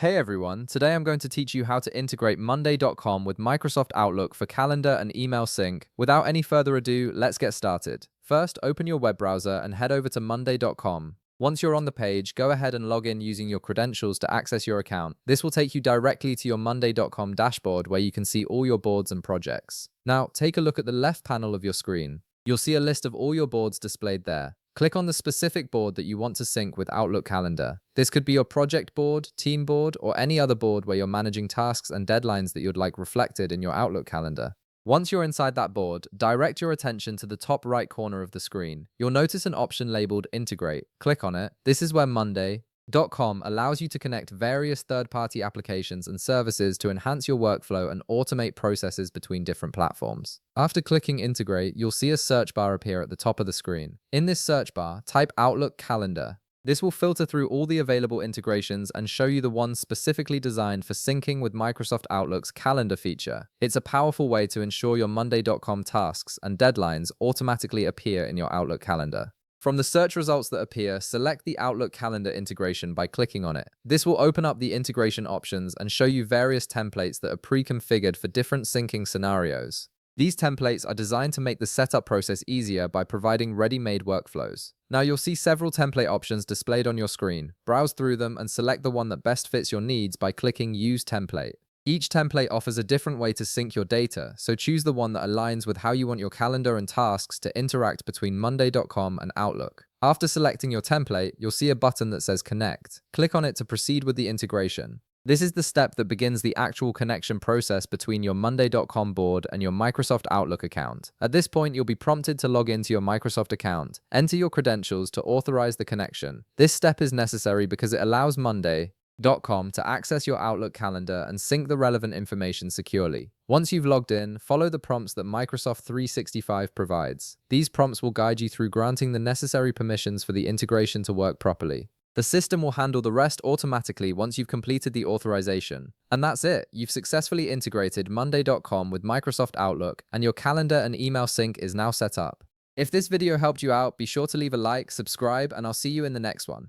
Hey everyone, today I'm going to teach you how to integrate Monday.com with Microsoft Outlook for calendar and email sync. Without any further ado, let's get started. First, open your web browser and head over to Monday.com. Once you're on the page, go ahead and log in using your credentials to access your account. This will take you directly to your Monday.com dashboard where you can see all your boards and projects. Now, take a look at the left panel of your screen. You'll see a list of all your boards displayed there. Click on the specific board that you want to sync with Outlook Calendar. This could be your project board, team board, or any other board where you're managing tasks and deadlines that you'd like reflected in your Outlook calendar. Once you're inside that board, direct your attention to the top right corner of the screen. You'll notice an option labeled Integrate. Click on it. This is where Monday.com allows you to connect various third-party applications and services to enhance your workflow and automate processes between different platforms. After clicking Integrate, you'll see a search bar appear at the top of the screen. In this search bar, type Outlook Calendar. This will filter through all the available integrations and show you the ones specifically designed for syncing with Microsoft Outlook's calendar feature. It's a powerful way to ensure your Monday.com tasks and deadlines automatically appear in your Outlook calendar. From the search results that appear, select the Outlook Calendar integration by clicking on it. This will open up the integration options and show you various templates that are pre-configured for different syncing scenarios. These templates are designed to make the setup process easier by providing ready-made workflows. Now you'll see several template options displayed on your screen. Browse through them and select the one that best fits your needs by clicking Use Template. Each template offers a different way to sync your data, so choose the one that aligns with how you want your calendar and tasks to interact between Monday.com and Outlook. After selecting your template, you'll see a button that says Connect. Click on it to proceed with the integration. This is the step that begins the actual connection process between your Monday.com board and your Microsoft Outlook account. At this point, you'll be prompted to log into your Microsoft account. Enter your credentials to authorize the connection. This step is necessary because it allows Monday.com to access your Outlook calendar and sync the relevant information securely. Once you've logged in, follow the prompts that Microsoft 365 provides. These prompts will guide you through granting the necessary permissions for the integration to work properly. The system will handle the rest automatically once you've completed the authorization. And that's it. You've successfully integrated Monday.com with Microsoft Outlook, and your calendar and email sync is now set up. If this video helped you out, be sure to leave a like, subscribe, and I'll see you in the next one.